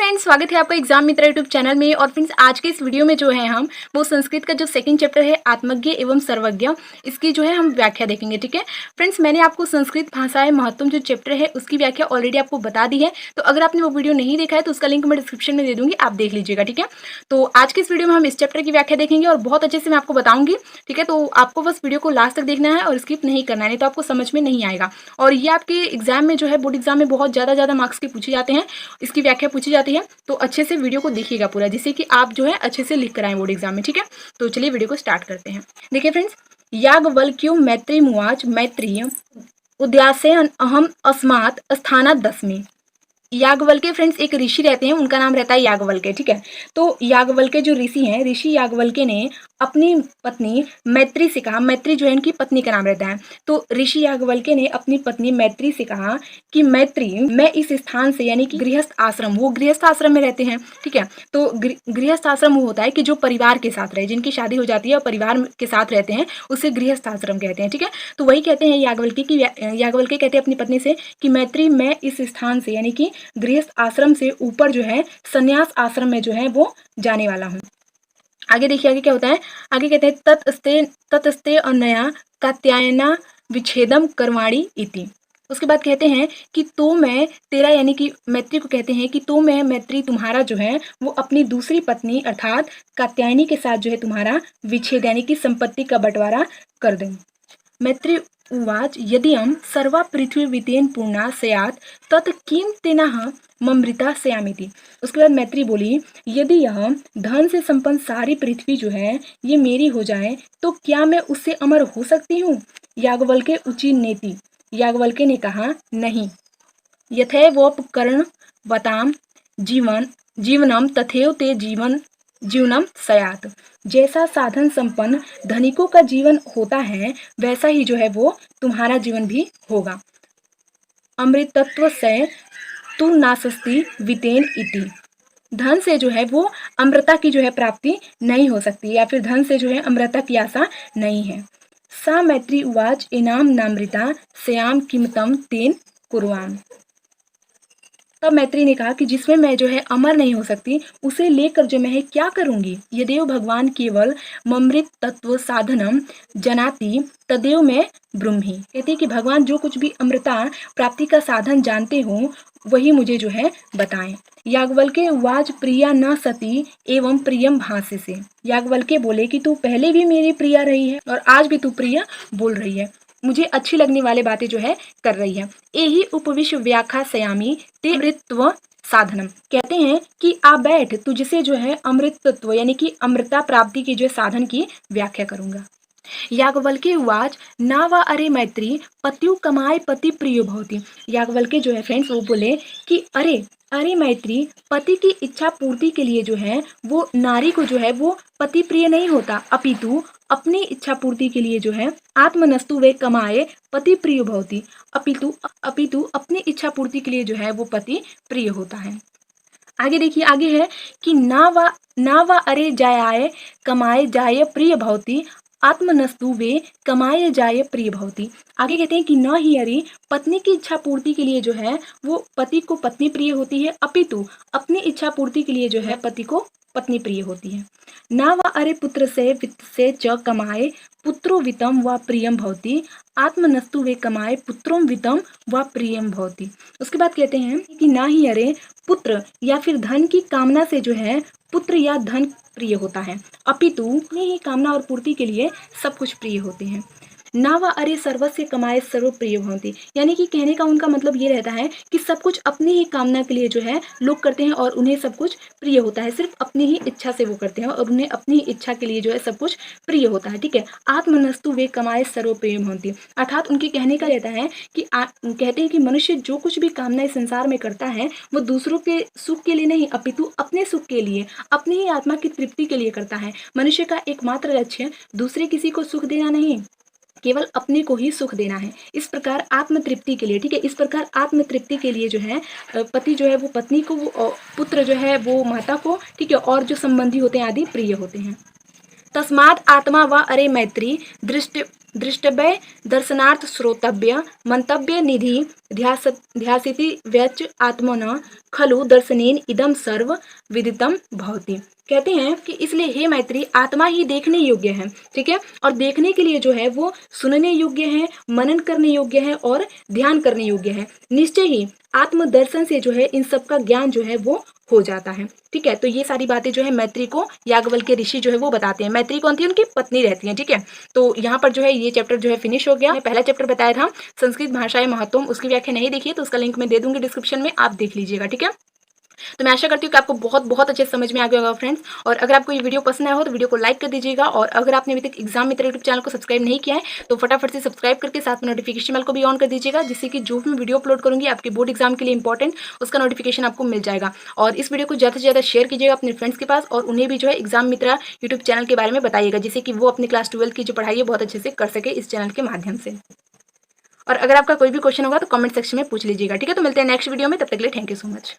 Friends, स्वागत है आपका एग्जाम मित्र यूट्यूब चैनल में। और फ्रेंड्स, आज के इस वीडियो में जो है हम वो संस्कृत का जो सेकंड चैप्टर है आत्मज्ञ एवं सर्वज्ञ, इसकी जो है हम व्याख्या देखेंगे। ठीक है फ्रेंड्स, मैंने आपको संस्कृत भाषाएं महत्वम जो चैप्टर है उसकी व्याख्या ऑलरेडी आपको बता दी है। तो अगर आपने वो वीडियो नहीं देखा है तो उसका लिंक मैं डिस्क्रिप्शन में दे दूंगी, आप देख लीजिएगा। ठीक है, तो आज के इस वीडियो में हम इस चैप्टर की व्याख्या देखेंगे और बहुत अच्छे से मैं आपको बताऊंगी। ठीक है, तो आपको बस वीडियो को लास्ट तक देखना है और स्किप नहीं करना है, नहीं तो आपको समझ में नहीं आएगा। और ये आपके एग्जाम में जो है बोर्ड एग्जाम में बहुत ज़्यादा मार्क्स के पूछे जाते हैं, इसकी व्याख्या पूछी जाती है। तो अच्छे से वीडियो को देखिएगा पूरा, जिससे कि आप जो है अच्छे से लिख कर आए बोर्ड एग्जाम में। ठीक है, तो चलिए वीडियो को स्टार्ट करते हैं। देखिए फ्रेंड्स, याज्ञवल्क्यो मैत्री मुवाच मैत्रीय उद्यासेन अहम अस्मात् स्थानात् दस्मी। याज्ञवल्क्य फ्रेंड्स एक ऋषि रहते हैं, उनका नाम रहता है याज्ञवल्क्य। ठीक है, तो याज्ञवल्क्य जो ऋषि हैं, ऋषि याज्ञवल्क्य ने अपनी पत्नी मैत्री से कहा, मैत्री जो है इनकी पत्नी का नाम रहता है। तो ऋषि याज्ञवल्क्य ने अपनी पत्नी मैत्री से कहा कि मैत्री, मैं इस स्थान से, यानी कि गृहस्थ आश्रम, वो गृहस्थ आश्रम में रहते हैं। ठीक है, तो गृहस्थ आश्रम वो होता है कि जो परिवार के साथ रहे, जिनकी शादी हो जाती है और परिवार के साथ रहते हैं, उसे गृहस्थ आश्रम कहते हैं। ठीक है, तो वही कहते हैं याज्ञवल्क्य की, याज्ञवल्क्य कहते हैं अपनी पत्नी से कि मैत्री, मैं इस स्थान से, यानी कि गृहस्थ आश्रम से ऊपर जो है संन्यास आश्रम में जो है वो जाने वाला हूँ। आगे देखिए, आगे क्या होता है। आगे कहते हैं ततस्ते अनया कात्यायना विच्छेदम कर्माणि इति। उसके बाद कहते हैं कि तो मैं तेरा, यानी कि मैत्री को कहते हैं कि तो मैं मैत्री तुम्हारा जो है वो अपनी दूसरी पत्नी अर्थात कात्यायनी के साथ जो है तुम्हारा विच्छेद, यानी कि संपत्ति का बंटवारा कर दूं। मैत्री उवाच यदियं सर्वा पृथ्वीवितेन पूर्णा स्यात् तत् किं तेनः ममृता स्यामिति। उसके बाद मैत्री बोली, यदि यह धन से संपन्न सारी पृथ्वी जो है ये मेरी हो जाए तो क्या मैं उससे अमर हो सकती हूँ। याज्ञवल्क्य उची नेति, याज्ञवल्क्य ने कहा नहीं। यथैवोपकरणवतां जीवनम तथैव ते जीवनम स्यात्। जैसा साधन संपन्न धनिकों का जीवन होता है वैसा ही जो है वो तुम्हारा जीवन भी होगा। अमृतत्व से तु नासस्ति वितेन इति। धन से जो है वो अमृता की जो है प्राप्ति नहीं हो सकती, या फिर धन से जो है अमृता की आशा नहीं है। सा मैत्री उवाच इनाम नामृता श्याम किमतम तेन कुर्वाम। तब मैत्री ने कहा कि जिसमें मैं जो है अमर नहीं हो सकती उसे लेकर जो मैं क्या करूंगी। यदेव भगवान केवल ममृत तत्व साधनम जनाति तदेव मैं ब्रह्मी। कहती कि भगवान जो कुछ भी अमृता प्राप्ति का साधन जानते हो वही मुझे जो है बताएं। याज्ञवल्क्य वाज प्रिया न सती एवं प्रियम भाष्य से। याज्ञवल्क्य बोले कि तू पहले भी मेरी प्रिया रही है और आज भी तू प्रिया बोल रही है, मुझे अच्छी लगने वाले बातें जो है कर रही है। यही उपविश्व व्याख्या सयामी ते अमृतत्व साधनम। कहते हैं कि आ बैठ, तुझसे जो है अमृत तत्व यानी कि अमृता प्राप्ति की जो साधन की व्याख्या करूंगा। याज्ञवल्क्य उवाच ना वा अरे मैत्री पत्यु कमाए पति प्रिय भवति। याज्ञवल्क्य जो है फ्रेंड्स वो बोले कि अरे मैत्री, पति की इच्छा पूर्ति के लिए जो है वो नारी को जो है वो पति प्रिय नहीं होता, अपितु अपनी इच्छा पूर्ति के लिए जो है आत्मनस्तु वे कमाए पति प्रिय भवति। अपितु अपनी इच्छा पूर्ति के लिए जो है वो पति प्रिय होता है। आगे देखिए, आगे है कि ना वा अरे जायाय कमाए जाय प्रिय भवति आत्मनस्तु वे कमाए जाय प्रिय भवति। आगे कहते हैं कि न ही अरे पत्नी की इच्छा पूर्ति के लिए जो है वो पति को पत्नी प्रिय होती है, अपितु अपनी इच्छा पूर्ति के लिए जो है पति को पत्नी प्रिय होती है। ना वा अरे पुत्र से वित्त से च कमाए पुत्रो वितम व प्रियम भवति आत्मनस्तु वे कमाए पुत्रों वितम व प्रियम भवति। उसके बाद कहते हैं कि ना ही अरे पुत्र या फिर धन की कामना से जो है पुत्र या धन प्रिय होता है, अपितु अपनी ही कामना और पूर्ति के लिए सब कुछ प्रिय होते हैं। ना वा अरे सर्वस्य कमाए सर्व प्रिय भवति, यानी कि कहने का उनका मतलब ये रहता है कि सब कुछ अपनी ही कामना के लिए जो है लोग करते हैं और उन्हें सब कुछ प्रिय होता है, सिर्फ अपनी ही इच्छा से वो करते हैं और उन्हें अपनी इच्छा के लिए जो है सब कुछ प्रिय होता है। ठीक है, आत्मनस्तु वे कमाए सर्व प्रिय भवति, अर्थात उनके कहने का रहता है कि कहते हैं कि मनुष्य जो कुछ भी कामना इस संसार में करता है वो दूसरों के सुख के लिए नहीं, अपितु अपने सुख के लिए, अपनी ही आत्मा की तृप्ति के लिए करता है। मनुष्य का एकमात्र लक्ष्य दूसरे किसी को सुख देना नहीं, केवल अपने को ही सुख देना है। इस प्रकार आत्मतृप्ति के लिए, ठीक है, इस प्रकार आत्मतृप्ति के लिए जो है पति जो है वो पत्नी को, पुत्र जो है वो माता को, ठीक है, और जो संबंधी होते हैं आदि प्रिय होते हैं। तस्मात् आत्मा वा अरे मैत्री दृष्टव्य दर्शनार्थ श्रोतव्य मंतव्य निधि ध्यासिति व्यच आत्मन खलु दर्शनेन इदम सर्व विदितम भवति। कहते हैं कि इसलिए हे मैत्री, आत्मा ही देखने योग्य है, ठीक है, और देखने के लिए जो है वो सुनने योग्य है, मनन करने योग्य है और ध्यान करने योग्य है। निश्चय ही आत्मदर्शन से जो है इन सब का ज्ञान जो है वो हो जाता है, ठीक है। तो ये सारी बातें जो है मैत्री को याज्ञवल्क्य ऋषि जो है वो बताते हैं। मैत्री कौन थी? उनकी पत्नी रहती है, ठीक है। तो यहाँ पर जो है ये चैप्टर जो है फिनिश हो गया। पहला चैप्टर बताया था संस्कृत भाषाएं महत्वम, उसकी व्याख्या नहीं देखी है तो उसका लिंक मैं दे दूंगी डिस्क्रिप्शन में, आप देख लीजिएगा, ठीक है। तो मैं आशा करती हूँ कि आपको बहुत बहुत अच्छे समझ में आ गया होगा फ्रेंड्स। और अगर आपको ये वीडियो पसंद आया हो तो वीडियो को लाइक कर दीजिएगा, और अगर आपने अभी तक एग्जाम मित्र यूट्यूब चैनल को सब्सक्राइब नहीं किया है तो फटाफट से सब्सक्राइब करके साथ में नोटिफिकेशन बेल को भी ऑन कर दीजिएगा, जिससे कि जो भी मैं वीडियो अपलोड करूंगी आपके बोर्ड एग्जाम के लिए इंपॉर्टेंट, उसका नोटिफिकेशन आपको मिल जाएगा। और इस वीडियो को ज़्यादा से ज़्यादा शेयर कीजिएगा अपने फ्रेंड्स के पास, और उन्हें भी जो है एग्जाम मित्रा यूट्यूब चैनल के बारे में बताइएगा, जिससे कि वो अपनी क्लास 12 की जो पढ़ाई है बहुत अच्छे से कर सके इस चैनल के माध्यम से। और अगर आपका कोई भी क्वेश्चन होगा तो कमेंट सेक्शन में पूछ लीजिएगा, ठीक है। तो मिलते हैं नेक्स्ट वीडियो में, तब तक के लिए थैंक यू सो मच।